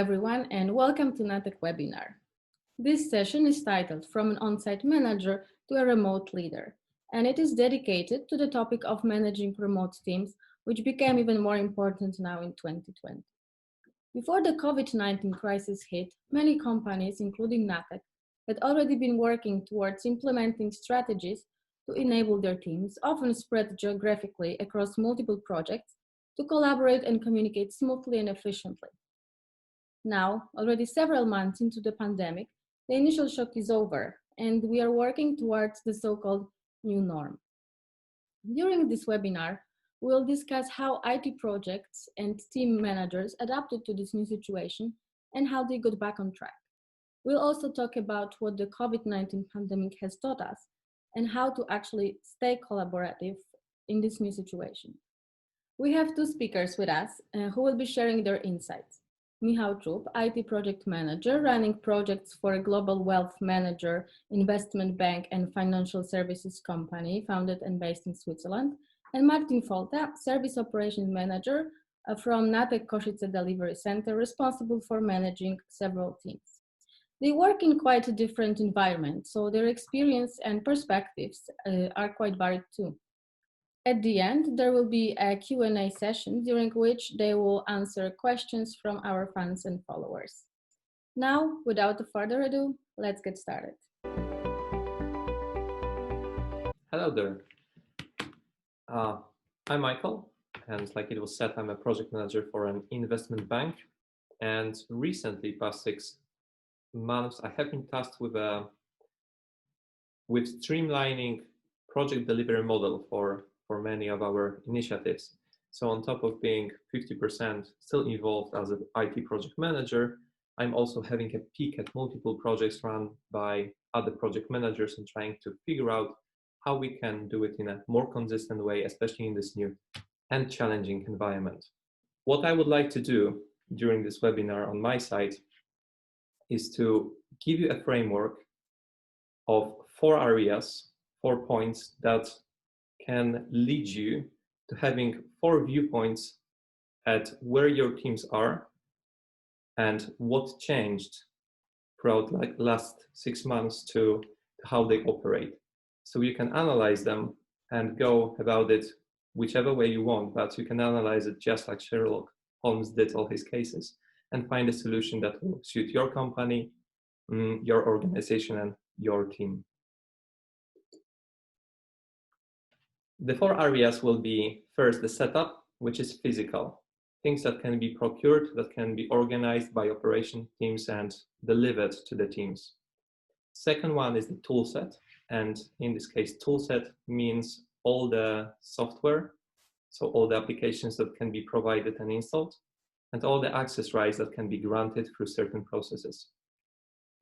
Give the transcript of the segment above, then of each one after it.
everyone, and welcome to NATEK Webinar. This session is titled From an On-Site Manager to a Remote Leader, and it is dedicated to the topic of managing remote teams, which became even more important now in 2020. Before the COVID-19 crisis hit, many companies, including NATEK, had already been working towards implementing strategies to enable their teams, often spread geographically across multiple projects, to collaborate and communicate smoothly and efficiently. Now, already several months into the pandemic, the initial shock is over, and we are working towards the so-called new norm. During this webinar, we'll discuss how IT projects and team managers adapted to this new situation and how they got back on track. We'll also talk about what the COVID-19 pandemic has taught us and how to actually stay collaborative in this new situation. We have two speakers with us who will be sharing their insights. Michal, Czub, IT project manager, running projects for a global wealth manager, investment bank, and financial services company founded and based in Switzerland. And Martin Folta, service operations manager from NATEK Košice Delivery Center, responsible for managing several teams. They work in quite a different environment, so their experience and perspectives are quite varied too. At the end, there will be a Q&A session during which they will answer questions from our fans and followers. Now, without further ado, let's get started. Hello there. I'm Michael, and like it was said, I'm a project manager for an investment bank. And recently, past 6 months, I have been tasked with streamlining project delivery model for many of our initiatives. So on top of being 50% still involved as an IT project manager, I'm also having a peek at multiple projects run by other project managers and trying to figure out how we can do it in a more consistent way, especially in this new and challenging environment. What I would like to do during this webinar on my side is to give you a framework of 4 areas, 4 points that can lead you to having 4 viewpoints at where your teams are and what changed throughout like last 6 months to how they operate. So you can analyze them and go about it whichever way you want, but you can analyze it just like Sherlock Holmes did all his cases and find a solution that will suit your company, your organization, and your team. The 4 areas will be first the setup, which is physical, things that can be procured, that can be organized by operation teams and delivered to the teams. Second one is the toolset, and in this case, toolset means all the software, so all the applications that can be provided and installed, and all the access rights that can be granted through certain processes.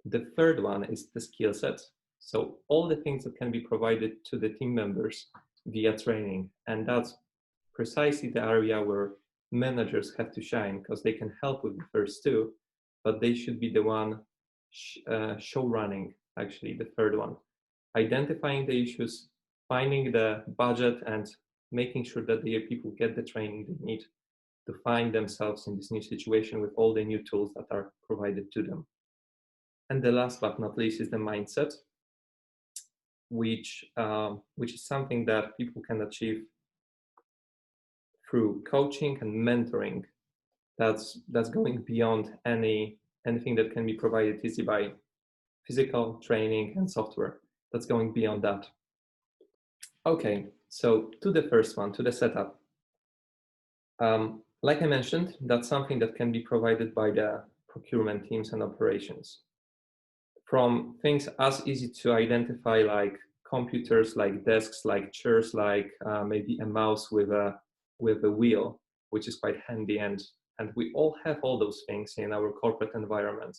The third one is the skill set, so all the things that can be provided to the team members via training, and that's precisely the area where managers have to shine, because they can help with the first 2, but they should be the one show running, actually the third one, identifying the issues, finding the budget, and making sure that the people get the training they need to find themselves in this new situation with all the new tools that are provided to them. And the last but not least is the mindset, which is something that people can achieve through coaching and mentoring. That's going beyond anything that can be provided easy by physical training and software. That's going beyond that. Okay, so to the first one, to the setup. Like I mentioned, that's something that can be provided by the procurement teams and operations. From things as easy to identify like computers, like desks, like chairs, like maybe a mouse with a wheel, which is quite handy, and we all have all those things in our corporate environment.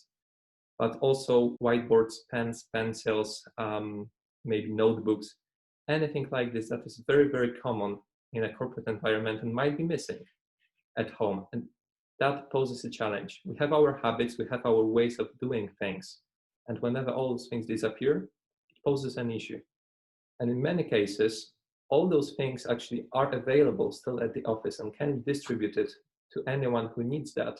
But also whiteboards, pens, pencils, maybe notebooks, anything like this that is very, very common in a corporate environment and might be missing at home. And that poses a challenge. We have our habits, we have our ways of doing things. And whenever all those things disappear, it poses an issue. And in many cases, all those things actually are available still at the office and can be distributed to anyone who needs that.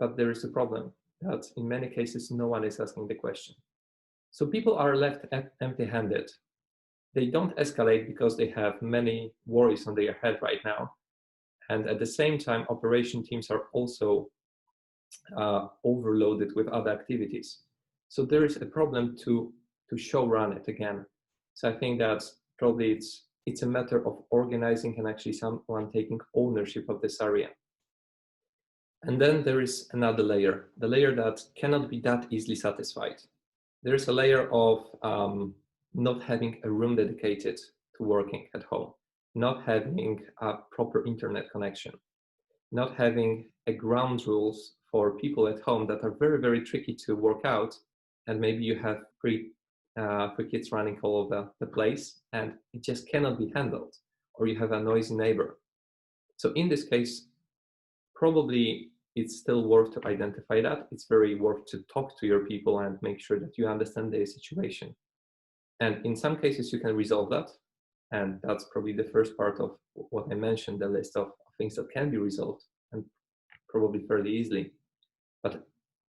but there is a problem that in many cases, no one is asking the question. So people are left empty-handed. They don't escalate because they have many worries on their head right now. And at the same time, operation teams are also overloaded with other activities. So there is a problem to show run it again. So I think that probably it's a matter of organizing and actually someone taking ownership of this area. And then there is another layer, the layer that cannot be that easily satisfied. There is a layer of not having a room dedicated to working at home, not having a proper internet connection, not having a ground rules for people at home that are very, very tricky to work out. And maybe you have three kids running all over the place and it just cannot be handled, or you have a noisy neighbor. So in this case, probably it's still worth to identify that. It's very worth to talk to your people and make sure that you understand their situation. And in some cases, you can resolve that. And that's probably the first part of what I mentioned, the list of things that can be resolved, and probably fairly easily. But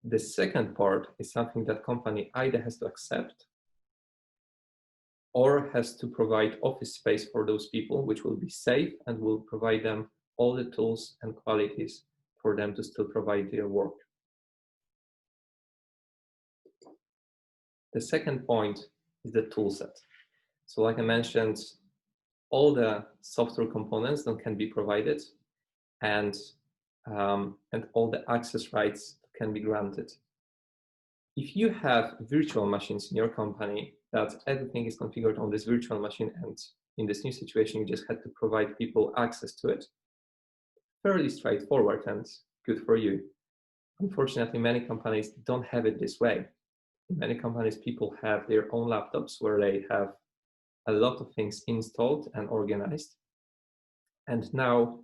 the second part is something that company either has to accept or has to provide office space for those people, which will be safe and will provide them all the tools and qualities for them to still provide their work. The second point is the tool set. So like I mentioned, all the software components that can be provided and all the access rights can be granted. If you have virtual machines in your company, that everything is configured on this virtual machine, and in this new situation, you just had to provide people access to it, fairly straightforward and good for you. Unfortunately, many companies don't have it this way. In many companies, people have their own laptops where they have a lot of things installed and organized. And now,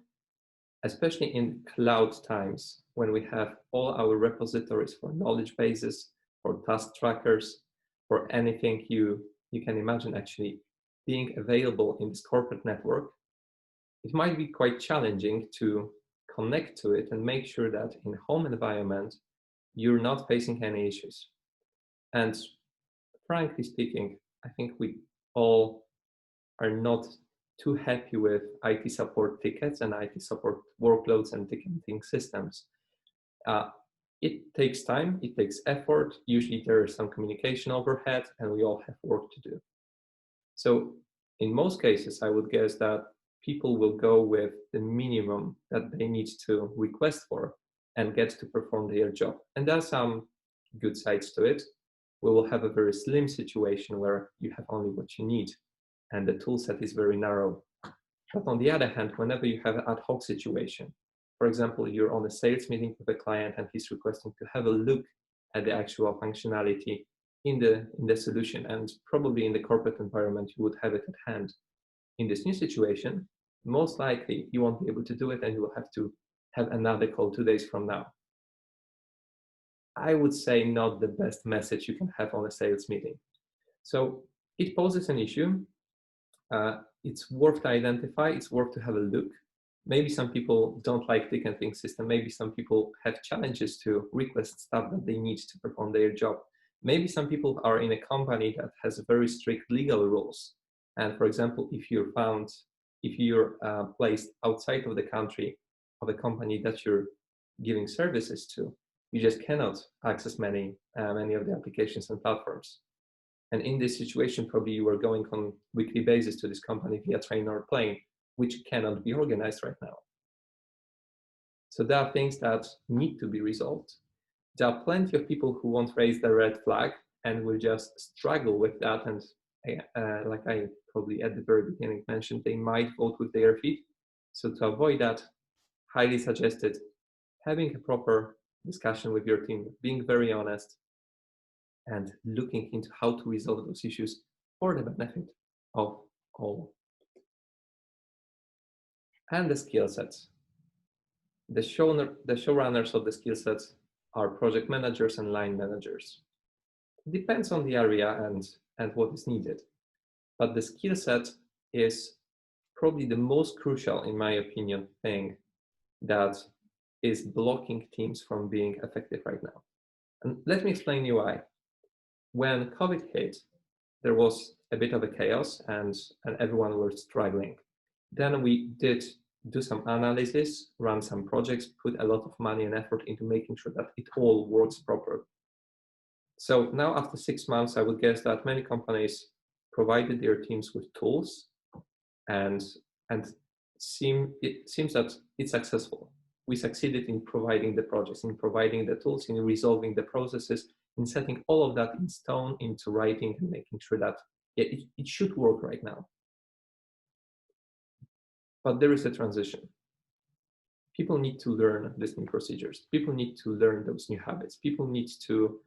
especially in cloud times, when we have all our repositories for knowledge bases, for task trackers, for anything you can imagine actually being available in this corporate network, it might be quite challenging to connect to it and make sure that in home environment, you're not facing any issues. And frankly speaking, I think we all are not too happy with IT support tickets and IT support workloads and ticketing systems. It takes time, it takes effort. Usually there is some communication overhead and we all have work to do. So in most cases, I would guess that people will go with the minimum that they need to request for and get to perform their job. And there are some good sides to it. We will have a very slim situation where you have only what you need and the tool set is very narrow. But on the other hand, whenever you have an ad hoc situation, for example, you're on a sales meeting with a client and he's requesting to have a look at the actual functionality in the solution, and probably in the corporate environment, you would have it at hand. In this new situation, most likely you won't be able to do it and you will have to have another call 2 days from now. I would say not the best message you can have on a sales meeting. So it poses an issue. It's worth to identify, it's worth to have a look. Maybe some people don't like the ticketing system. Maybe some people have challenges to request stuff that they need to perform their job. Maybe some people are in a company that has very strict legal rules. And for example, if you're placed outside of the country of a company that you're giving services to, you just cannot access many of the applications and platforms. And in this situation, probably you are going on weekly basis to this company via train or plane, which cannot be organized right now. So there are things that need to be resolved. There are plenty of people who won't raise the red flag and will just struggle with that. And like I probably at the very beginning mentioned, they might vote with their feet. So to avoid that, highly suggested having a proper discussion with your team, being very honest, and looking into how to resolve those issues for the benefit of all. And the skill sets. The showrunners of the skill sets are project managers and line managers. It depends on the area and what is needed. But the skill set is probably the most crucial, in my opinion, thing that is blocking teams from being effective right now. And let me explain you why. When COVID hit, there was a bit of a chaos and everyone was struggling. Then we did do some analysis, run some projects, put a lot of money and effort into making sure that it all works properly. So now after 6 months, I would guess that many companies provided their teams with tools and it seems that it's successful. We succeeded in providing the projects, in providing the tools, in resolving the processes, in setting all of that in stone into writing and making sure that it should work right now. But there is a transition. People need to learn these new procedures. People need to learn those new habits. People need to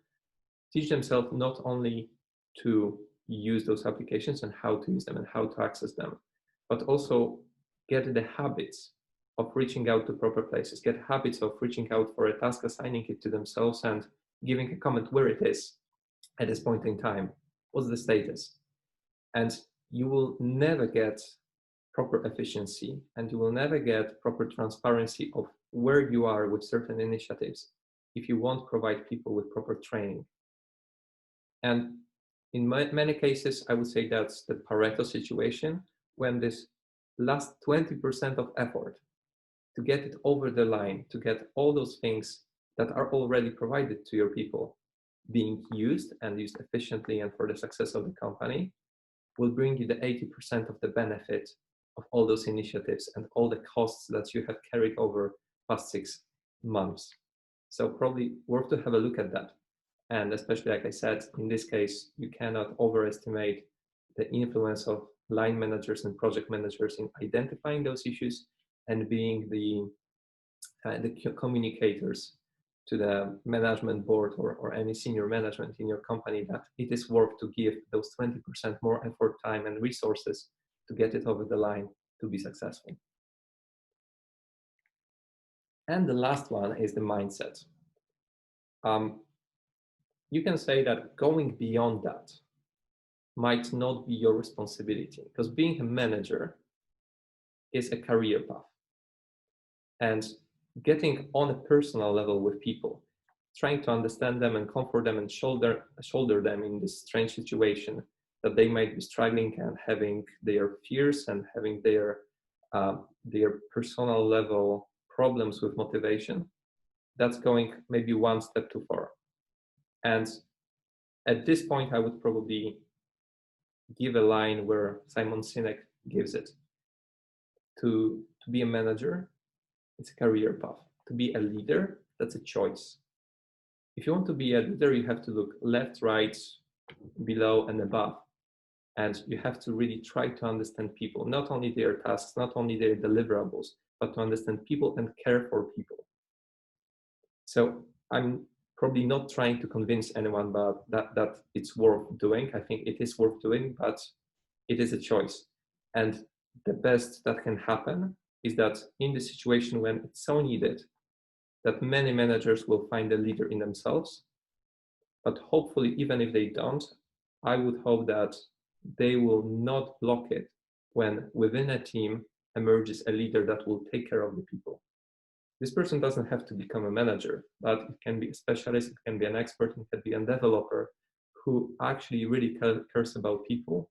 teach themselves not only to use those applications and how to use them and how to access them, but also get the habits of reaching out to proper places, get habits of reaching out for a task, assigning it to themselves and giving a comment where it is at this point in time. What's the status? And you will never get proper efficiency and you will never get proper transparency of where you are with certain initiatives if you won't provide people with proper training. And in many cases, I would say that's the Pareto situation, when this last 20% of effort to get it over the line, to get all those things that are already provided to your people being used and used efficiently and for the success of the company, will bring you the 80% of the benefit of all those initiatives and all the costs that you have carried over past 6 months. So probably worth to have a look at that. And especially, like I said, in this case, you cannot overestimate the influence of line managers and project managers in identifying those issues and being the communicators to the management board or any senior management in your company that it is worth to give those 20% more effort, time, and resources to get it over the line to be successful. And the last one is the mindset. You can say that going beyond that might not be your responsibility, because being a manager is a career path. And getting on a personal level with people, trying to understand them and comfort them and shoulder them in this strange situation that they might be struggling and having their fears and having their personal level problems with motivation, that's going maybe one step too far. And at this point, I would probably give a line where Simon Sinek gives it. To be a manager, it's a career path. To be a leader, that's a choice. If you want to be a leader, you have to look left, right, below, and above. And you have to really try to understand people, not only their tasks, not only their deliverables, but to understand people and care for people. So I'm probably not trying to convince anyone about that it's worth doing. I think it is worth doing, but it is a choice. And the best that can happen is that in the situation when it's so needed, that many managers will find a leader in themselves. But hopefully, even if they don't, I would hope that they will not block it when within a team emerges a leader that will take care of the people. This person doesn't have to become a manager, but it can be a specialist, it can be an expert, it can be a developer who actually really cares about people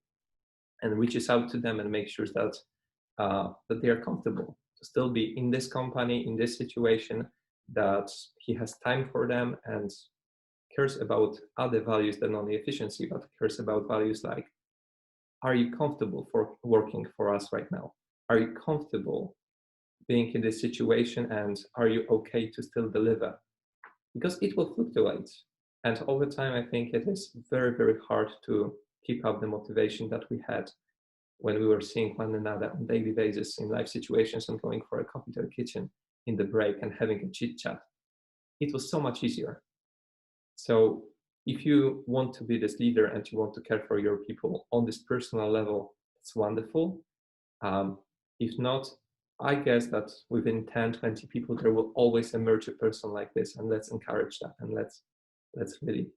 and reaches out to them and makes sure that they are comfortable to still be in this company, in this situation, that he has time for them and cares about other values than only efficiency, but cares about values like, are you comfortable for working for us right now? Are you comfortable being in this situation, and are you okay to still deliver? Because it will fluctuate. And over time, I think it is very, very hard to keep up the motivation that we had when we were seeing one another on a daily basis in life situations and going for a coffee to the kitchen in the break and having a chit chat. It was so much easier. So if you want to be this leader and you want to care for your people on this personal level, it's wonderful. If not, I guess that within 10, 20 people, there will always emerge a person like this, and let's encourage that. And let's really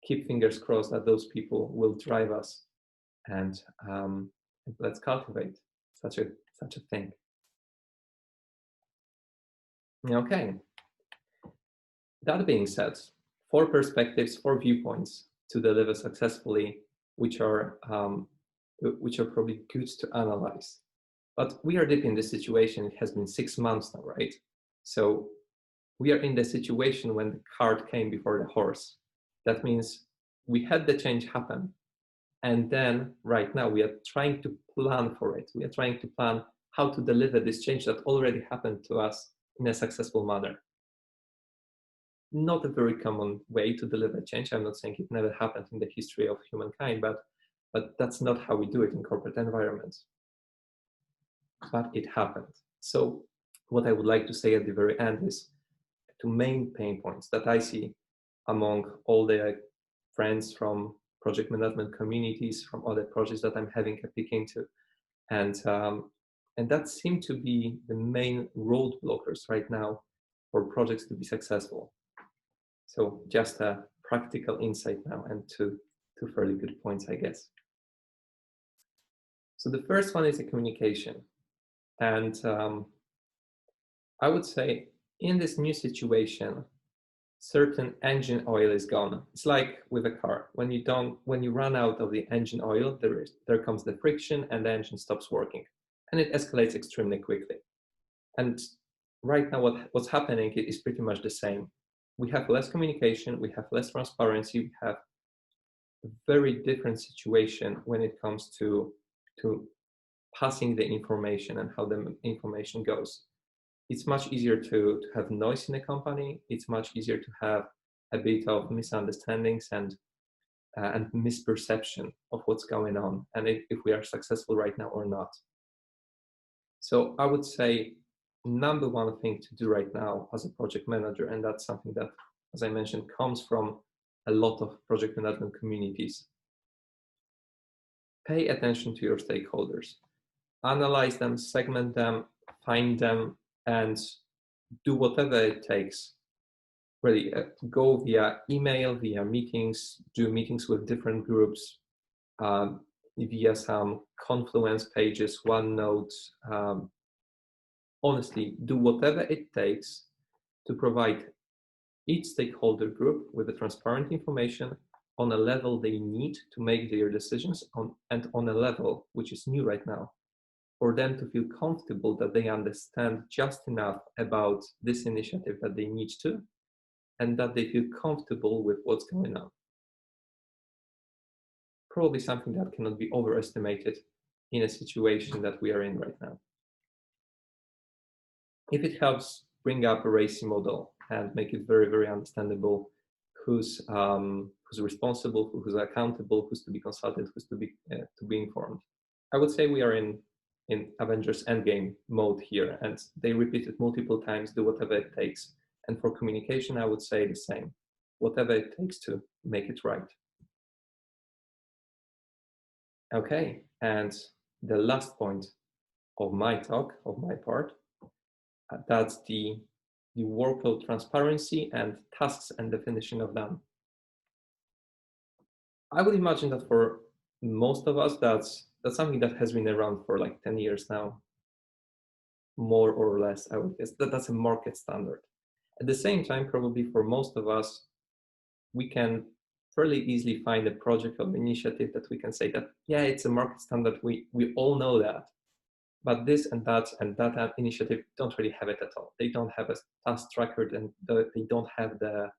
keep fingers crossed that those people will drive us, and let's cultivate such a thing. Okay. That being said, 4 perspectives, 4 viewpoints to deliver successfully, which are probably good to analyze. But we are deep in this situation. It has been 6 months now, right? So we are in the situation when the cart came before the horse. That means we had the change happen. And then right now we are trying to plan for it. We are trying to plan how to deliver this change that already happened to us in a successful manner. Not a very common way to deliver change. I'm not saying it never happened in the history of humankind, but that's not how we do it in corporate environments. But it happened. So what I would like to say at the very end is 2 main pain points that I see among all the friends from project management communities, from other projects that I'm having a peek into. And that seem to be the main roadblockers right now for projects to be successful. So just a practical insight now, and two fairly good points, I guess. So the first one is the communication. And I would say in this new situation, certain engine oil is gone. It's like with a car. When you run out of the engine oil, there comes the friction and the engine stops working. And it escalates extremely quickly. And right now what's happening is pretty much the same. We have less communication, we have less transparency, we have a very different situation when it comes to passing the information and how the information goes. It's much easier to have noise in a company. It's much easier to have a bit of misunderstandings and misperception of what's going on, and if we are successful right now or not. So I would say number one thing to do right now as a project manager, and that's something that, as I mentioned, comes from a lot of project management communities. Pay attention to your stakeholders. Analyze them, segment them, find them, and do whatever it takes. Really, go via email, via meetings, do meetings with different groups, via some Confluence pages, OneNote. Honestly, do whatever it takes to provide each stakeholder group with the transparent information on a level they need to make their decisions on, and on a level which is new right now, for them to feel comfortable that they understand just enough about this initiative that they need to, and that they feel comfortable with what's going on. Probably something that cannot be overestimated in a situation that we are in right now. If it helps bring up a RACI model and make it very, very understandable who's responsible, who's accountable, who's to be consulted, who's to be informed. I would say we are in Avengers Endgame mode here, and they repeat it multiple times, do whatever it takes. And for communication, I would say the same, whatever it takes to make it right. Okay, and the last point of my talk, of my part, that's the workload transparency and tasks and definition of them. I would imagine that for most of us, that's something that has been around for like 10 years now, more or less. I would guess that's a market standard. At the same time, probably for most of us, we can fairly easily find a project or initiative that we can say that, yeah, it's a market standard. We all know that. But this and that initiative don't really have it at all. They don't have a task tracker, and they don't have the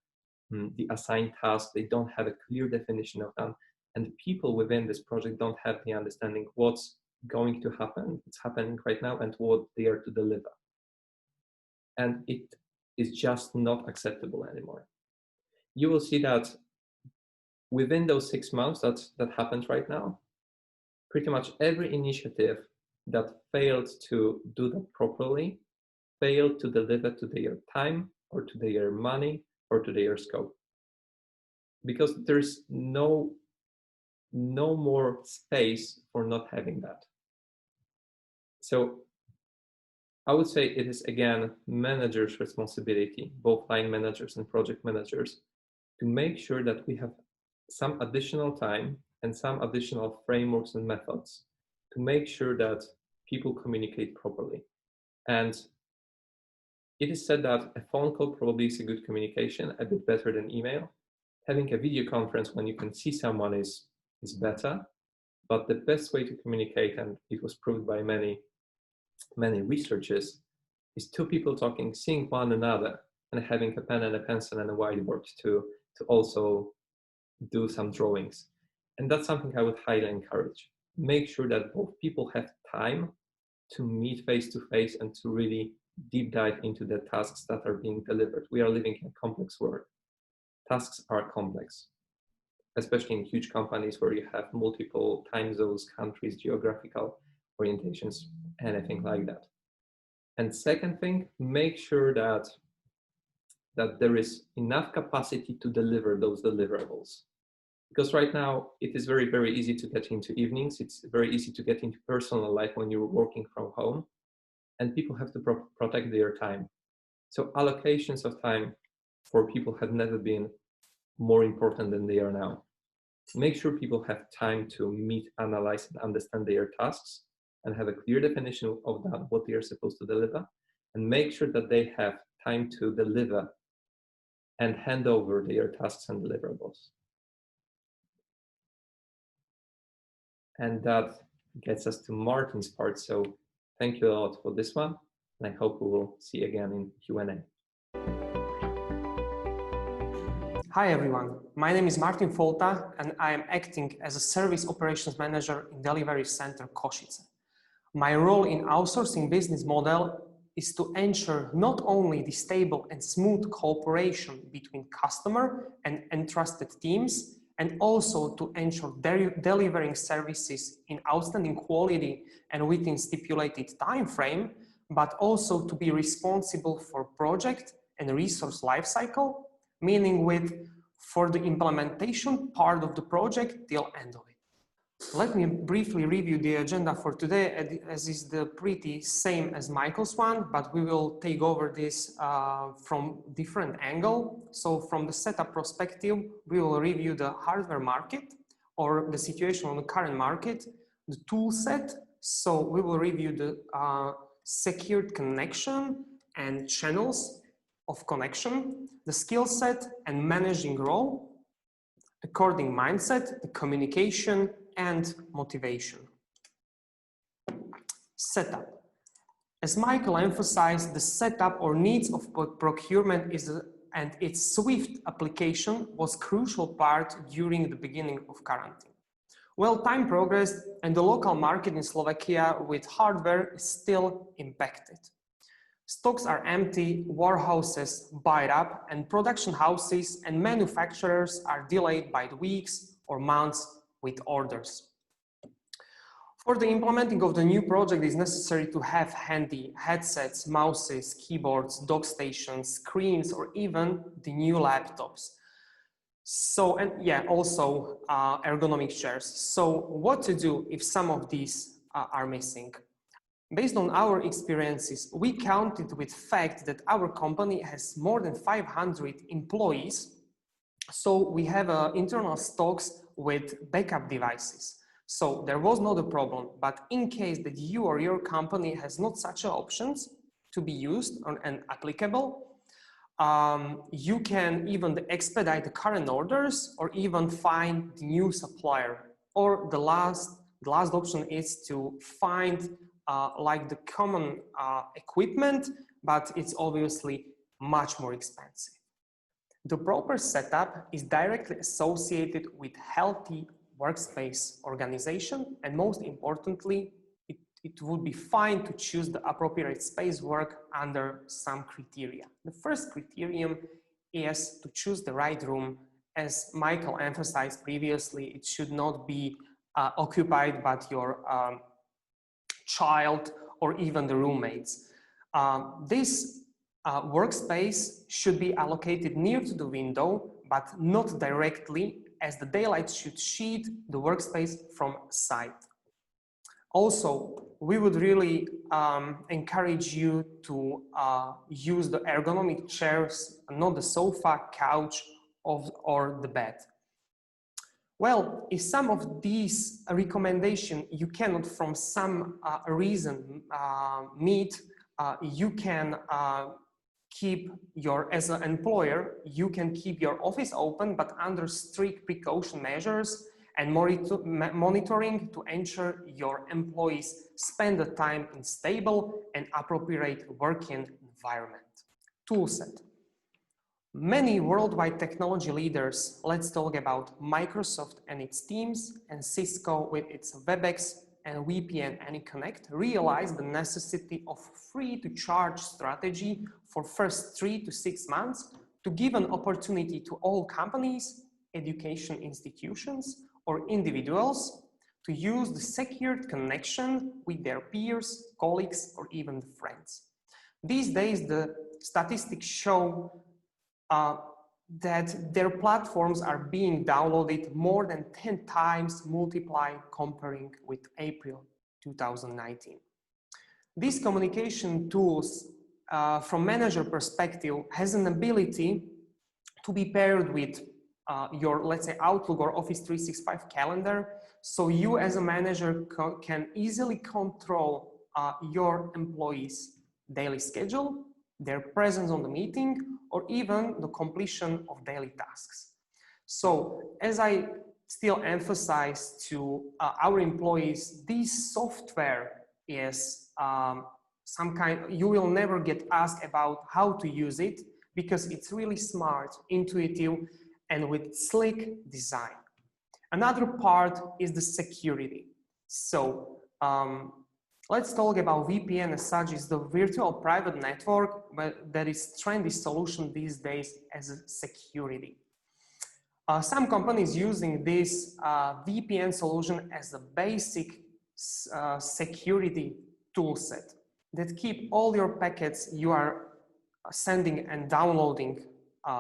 assigned task. They don't have a clear definition of them. And the people within this project don't have the understanding what's going to happen, what's happening right now, and what they are to deliver. And it is just not acceptable anymore. You will see that within those 6 months that happened right now, pretty much every initiative that failed to do that properly failed to deliver to their time or to their money or to their scope, because there's no more space for not having that. So I would say it is, again, managers' responsibility, both line managers and project managers, to make sure that we have some additional time and some additional frameworks and methods to make sure that people communicate properly. And It is said that a phone call probably is a good communication, a bit better than email. Having a video conference when you can see someone is better, but the best way to communicate, and it was proved by many researchers, is two people talking, seeing one another, and having a pen and a pencil and a whiteboard to also do some drawings. And that's something I would highly encourage. Make sure that both people have time to meet face to face and to really deep dive into the tasks that are being delivered. We are living in a complex world. Tasks are complex, especially in huge companies where you have multiple time zones, countries, geographical orientations, anything like that. And second thing, make sure that there is enough capacity to deliver those deliverables. Because right now it is very, very easy to get into evenings. It's very easy to get into personal life when you're working from home, and people have to protect their time. So allocations of time for people have never been more important than they are now. Make sure people have time to meet, analyze, and understand their tasks and have a clear definition of that, what they are supposed to deliver, and make sure that they have time to deliver and hand over their tasks and deliverables. And that gets us to Martin's part. So thank you a lot for this one. And I hope we will see you again in Q&A. Hi everyone, my name is Martin Folta and I am acting as a Service Operations Manager in Delivery Center Košice. My role in outsourcing business model is to ensure not only the stable and smooth cooperation between customer and entrusted teams, and also to ensure delivering services in outstanding quality and within stipulated time frame, but also to be responsible for project and resource lifecycle, meaning for the implementation part of the project till end of it. Let me briefly review the agenda for today, as is the pretty same as Michael's one, but we will take over this from different angle. So from the setup perspective, we will review the hardware market or the situation on the current market, the tool set. So we will review the secured connection and channels of connection, the skill set and managing role, according mindset, the communication and motivation. Setup. As Michael emphasized, the setup or needs of procurement and its swift application was crucial part during the beginning of quarantine. Well, time progressed and the local market in Slovakia with hardware is still impacted. Stocks are empty, warehouses buy up, and production houses and manufacturers are delayed by weeks or months with orders. For the implementing of the new project, it is necessary to have handy headsets, mouses, keyboards, dock stations, screens, or even the new laptops. So, and yeah, also ergonomic chairs. So what to do if some of these are missing? Based on our experiences, we counted with fact that our company has more than 500 employees. So we have internal stocks with backup devices. So there was not a problem, but in case that you or your company has not such options to be used and applicable, you can even expedite the current orders or even find the new supplier. Or the last option is to find like the common equipment, but it's obviously much more expensive. The proper setup is directly associated with healthy workspace organization, and most importantly, it would be fine to choose the appropriate space work under some criteria. The first criterion is to choose the right room. As Michael emphasized previously, it should not be occupied by your child or even the roommates. This workspace should be allocated near to the window, but not directly, as the daylight should sheet the workspace from side. Also, we would really encourage you to use the ergonomic chairs, not the sofa, couch, or the bed. Well, if some of these recommendations you cannot from some reason meet, you can as an employer, you can keep your office open, but under strict precaution measures and monitoring to ensure your employees spend the time in stable and appropriate working environment. Toolset. Many worldwide technology leaders, let's talk about Microsoft and its Teams, and Cisco with its WebEx and VPN AnyConnect, realized the necessity of free-to-charge strategy for first 3 to 6 months to give an opportunity to all companies, education institutions, or individuals to use the secured connection with their peers, colleagues, or even friends. These days, the statistics show that their platforms are being downloaded more than 10 times multiplied comparing with April 2019. These communication tools, from manager perspective, has an ability to be paired with your, let's say, Outlook or Office 365 calendar. So you as a manager can easily control your employees' daily schedule, their presence on the meeting, or even the completion of daily tasks. So as I still emphasize to our employees, this software is some kind, you will never get asked about how to use it because it's really smart, intuitive, and with slick design. Another part is the security. So let's talk about VPN as such. Is the virtual private network, but that is trendy solution these days as a security. Some companies using this VPN solution as a basic security toolset that keep all your packets you are sending and downloading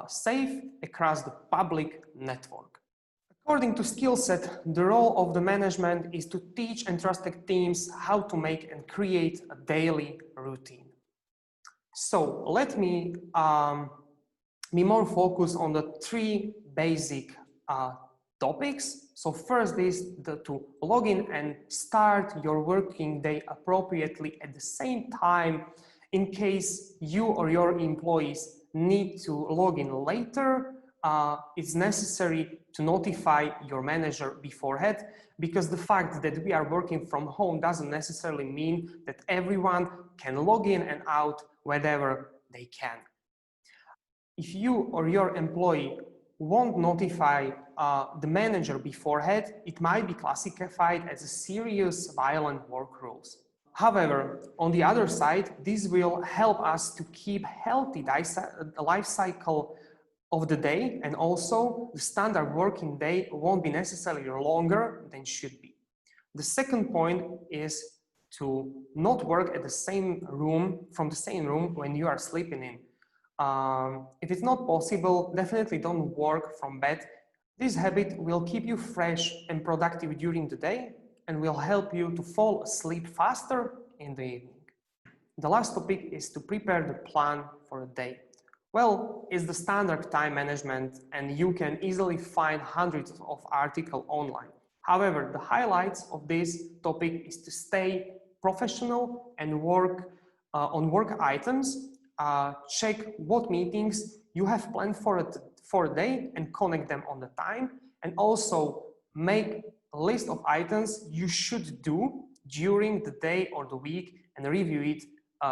safe across the public network. According to Skillset, the role of the management is to teach and trust teams how to make and create a daily routine. So let me be more focused on the 3 basic topics. So first is to log in and start your working day appropriately at the same time in case you or your employees need to log in later. It's necessary to notify your manager beforehand, because the fact that we are working from home doesn't necessarily mean that everyone can log in and out whenever they can. If you or your employee won't notify the manager beforehand, it might be classified as a serious violent work rules. However, on the other side, this will help us to keep healthy life cycle of the day, and also the standard working day won't be necessarily longer than should be. The second point is to not work at the same room, from the same room when you are sleeping in. If it's not possible, definitely don't work from bed. This habit will keep you fresh and productive during the day and will help you to fall asleep faster in the evening. The last topic is to prepare the plan for a day. Well, it's the standard time management, and you can easily find hundreds of articles online. However, the highlights of this topic is to stay professional and work on work items, check what meetings you have planned for a day and connect them on the time, and also make a list of items you should do during the day or the week and review it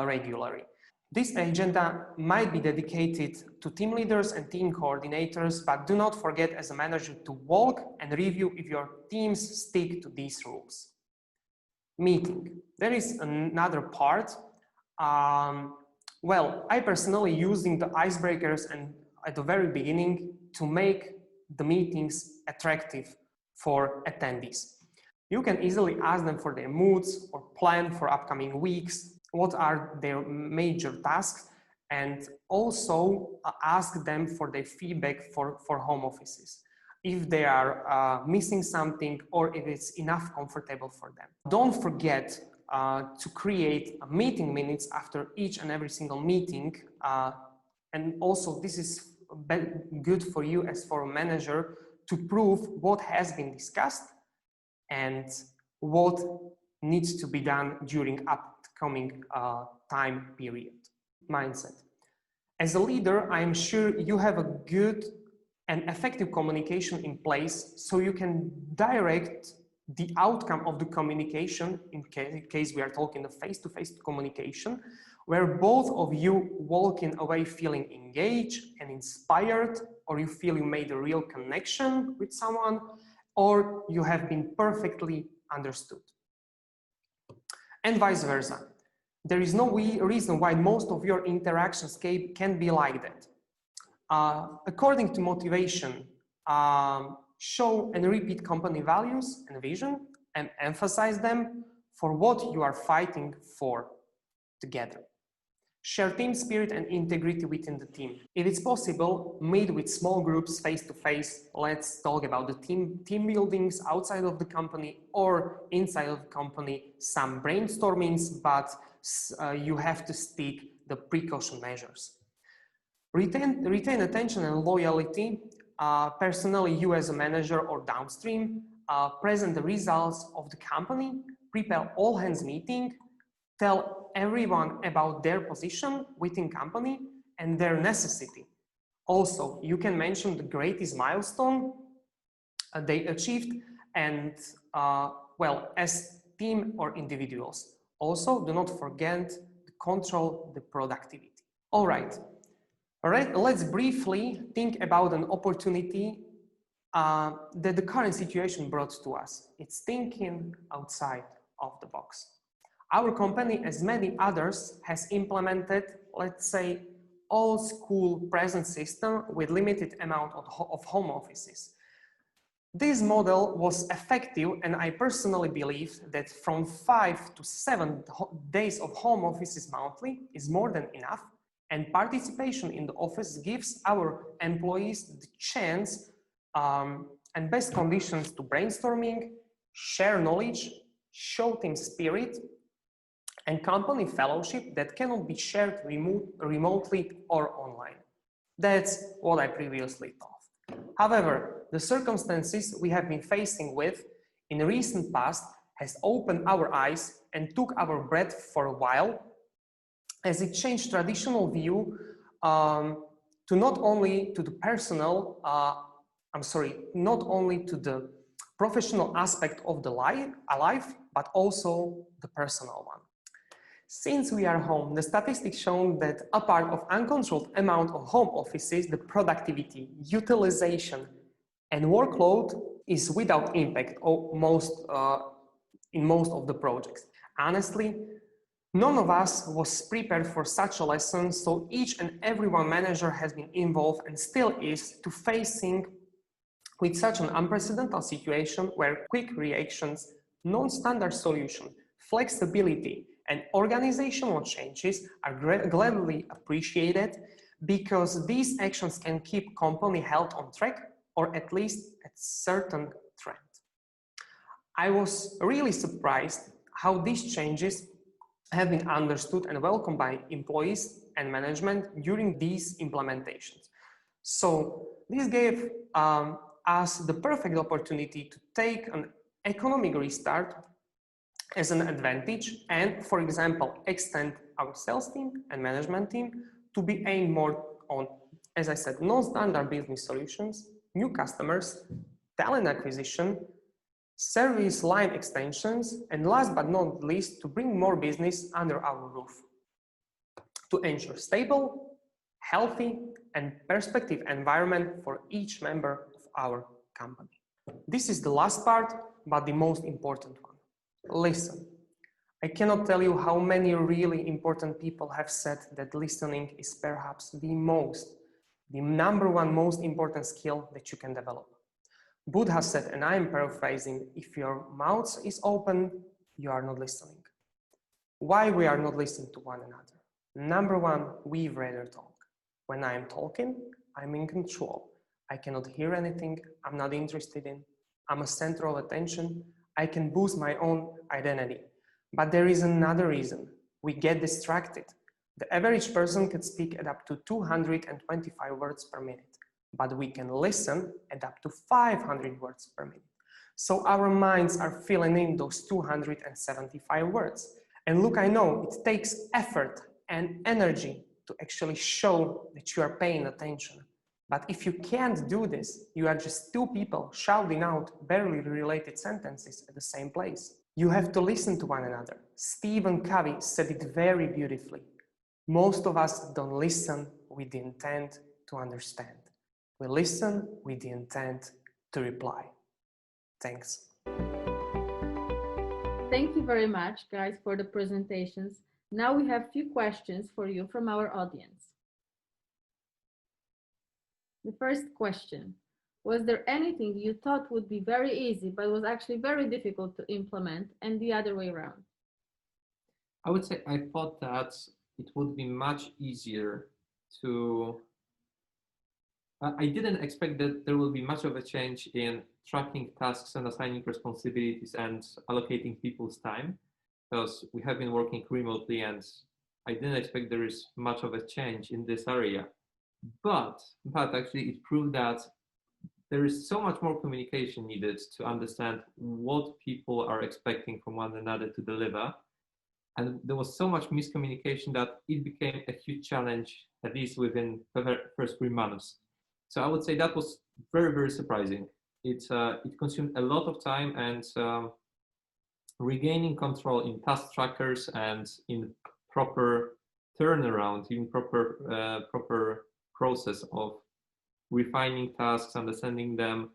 regularly. This agenda might be dedicated to team leaders and team coordinators, but do not forget as a manager to walk and review if your teams stick to these rules. Meeting. There is another part. Well, I personally using the icebreakers and at the very beginning to make the meetings attractive for attendees. You can easily ask them for their moods or plan for upcoming weeks, what are their major tasks, and also ask them for their feedback for home offices, if they are missing something or if it's enough comfortable for them. Don't forget to create meeting minutes after each and every single meeting. And also this is good for you as for a manager to prove what has been discussed and what needs to be done during upcoming time period. Mindset. As a leader, I am sure you have a good and effective communication in place so you can direct the outcome of the communication in case we are talking the face-to-face communication, where both of you walking away feeling engaged and inspired, or you feel you made a real connection with someone, or you have been perfectly understood. And vice versa. There is no reason why most of your interactions can be like that. According to motivation, show and repeat company values and vision and emphasize them for what you are fighting for together. Share team spirit and integrity within the team. If it's possible, meet with small groups face-to-face. Let's talk about the team buildings outside of the company or inside of the company, some brainstormings, but you have to stick the precaution measures. Retain attention and loyalty. Personally, you as a manager or downstream, present the results of the company, prepare all hands meeting, tell everyone about their position within company and their necessity. Also, you can mention the greatest milestone they achieved and well, as team or individuals. Also, do not forget to control the productivity. All right, let's briefly think about an opportunity that the current situation brought to us. It's thinking outside of the box. Our company, as many others, has implemented, let's say, old school present system with limited amount of home offices. This model was effective, and I personally believe that from 5 to 7 days of home offices monthly is more than enough, and participation in the office gives our employees the chance and best conditions to brainstorming, share knowledge, show team spirit, and company fellowship that cannot be shared remotely or online. That's what I previously thought. However, the circumstances we have been facing with in recent past has opened our eyes and took our breath for a while, as it changed traditional view to not only to the personal, not only to the professional aspect of the life, but also the personal one. Since we are home, the statistics show that apart of uncontrolled amount of home offices, the productivity, utilization, and workload is without impact in most of the projects. Honestly, none of us was prepared for such a lesson, so each and every one manager has been involved and still is to facing with such an unprecedented situation where quick reactions, non-standard solution, flexibility, and organizational changes are gladly appreciated because these actions can keep company health on track or at least at certain trend. I was really surprised how these changes have been understood and welcomed by employees and management during these implementations. So this gave us the perfect opportunity to take an economic restart as an advantage and, for example, extend our sales team and management team to be aimed more on, as I said, non-standard business solutions, new customers, talent acquisition, service line extensions, and last but not least, to bring more business under our roof to ensure stable, healthy, and perspective environment for each member of our company. This is the last part, but the most important one. Listen. I cannot tell you how many really important people have said that listening is perhaps the number one most important skill that you can develop. Buddha said, and I am paraphrasing, if your mouth is open, you are not listening. Why we are not listening to one another? Number one, we rather talk. When I am talking, I'm in control. I cannot hear anything I'm not interested in. I'm a center of attention. I can boost my own identity. But there is another reason. We get distracted. The average person can speak at up to 225 words per minute, but we can listen at up to 500 words per minute. So our minds are filling in those 275 words. And look, I know it takes effort and energy to actually show that you are paying attention. But if you can't do this, you are just two people shouting out barely related sentences at the same place. You have to listen to one another. Stephen Covey said it very beautifully. Most of us don't listen with the intent to understand. We listen with the intent to reply. Thanks. Thank you very much, guys, for the presentations. Now we have a few questions for you from our audience. The first question, was there anything you thought would be very easy, but was actually very difficult to implement, and the other way around? I would say I thought that it would be much easier to, I didn't expect that there will be much of a change in tracking tasks and assigning responsibilities and allocating people's time, because we have been working remotely and I didn't expect there is much of a change in this area. But actually it proved that there is so much more communication needed to understand what people are expecting from one another to deliver. And there was so much miscommunication that it became a huge challenge, at least within the first 3 months. So I would say that was very, very surprising. It consumed a lot of time, and regaining control in task trackers and in proper turnaround, in proper process of refining tasks, understanding them,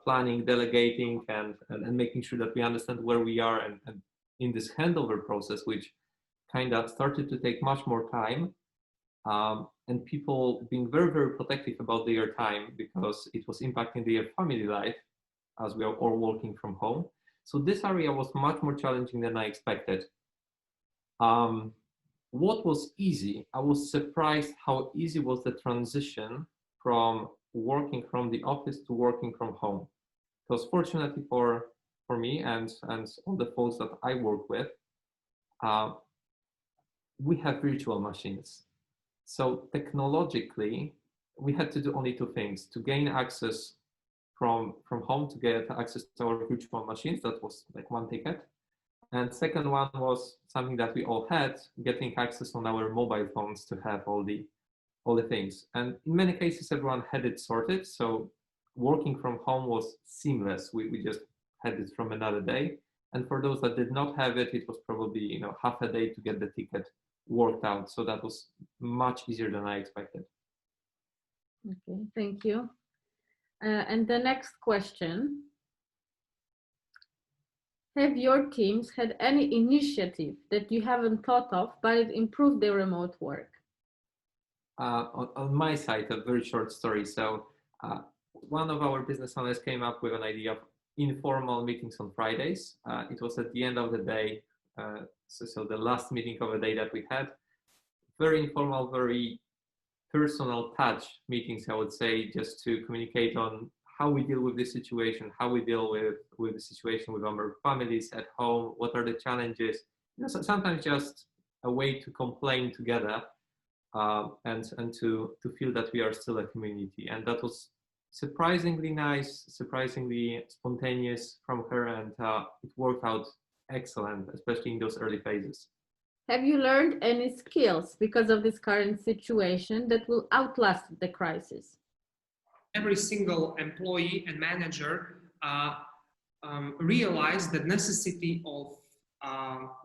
planning, delegating, and making sure that we understand where we are, and in this handover process, which kind of started to take much more time, and people being very, very protective about their time because it was impacting their family life as we are all working from home. So this area was much more challenging than I expected. What was easy? I was surprised how easy was the transition from working from the office to working from home. Because fortunately for me and all the folks that I work with, we have virtual machines. So technologically, we had to do only 2 things: to gain access from home, to get access to our virtual machines. That was like one ticket. And second one was something that we all had, getting access on our mobile phones to have all the things. And in many cases, everyone had it sorted. So working from home was seamless. We just had it from another day. And for those that did not have it, it was probably half a day to get the ticket worked out. So that was much easier than I expected. Okay, thank you. And the next question. Have your teams had any initiative that you haven't thought of, but it improved their remote work? On my side, a very short story. So one of our business owners came up with an idea of informal meetings on Fridays. It was at the end of the day, so the last meeting of the day that we had. Very informal, very personal touch meetings, I would say, just to communicate on how we deal with this situation, how we deal with the situation with our families at home, what are the challenges. So sometimes just a way to complain together, and to feel that we are still a community. And that was surprisingly nice, surprisingly spontaneous from her, and it worked out excellent, especially in those early phases. Have you learned any skills because of this current situation that will outlast the crisis? Every single employee and manager realized the necessity of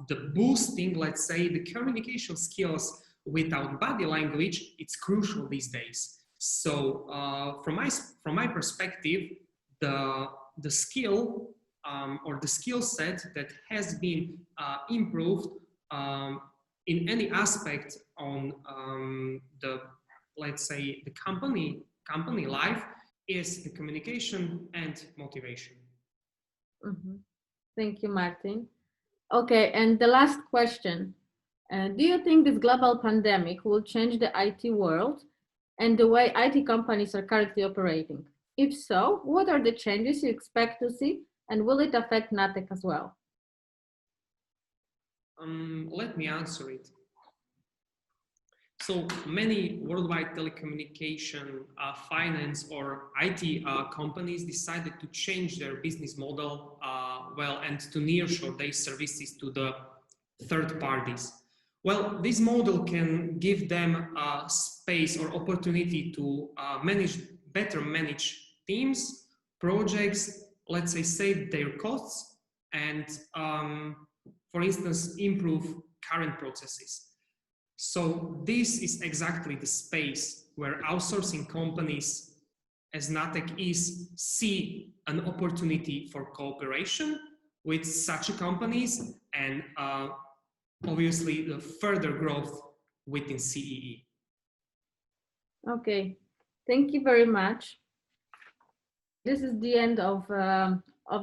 the boosting, let's say, the communication skills without body language. It's crucial these days. So from my perspective, the skill or the skill set that has been improved in any aspect on the, let's say, the company life is the communication and motivation. Mm-hmm. Thank you, Martin. Okay, and the last question. Do you think this global pandemic will change the IT world and the way IT companies are currently operating? If so, what are the changes you expect to see, and will it affect NATEK as well? Let me answer it. So many worldwide telecommunication, finance or IT companies decided to change their business model and to nearshore their services to the third parties. Well, this model can give them space or opportunity to better manage teams, projects, let's say save their costs, and for instance, improve current processes. So this is exactly the space where outsourcing companies, as NATEK is, see an opportunity for cooperation with such companies and obviously the further growth within CEE. Okay, thank you very much. This is the end of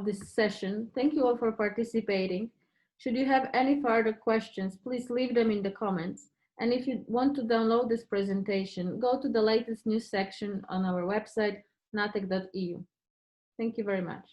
this session. Thank you all for participating. Should you have any further questions, please leave them in the comments. And if you want to download this presentation, go to the latest news section on our website, natek.eu. Thank you very much.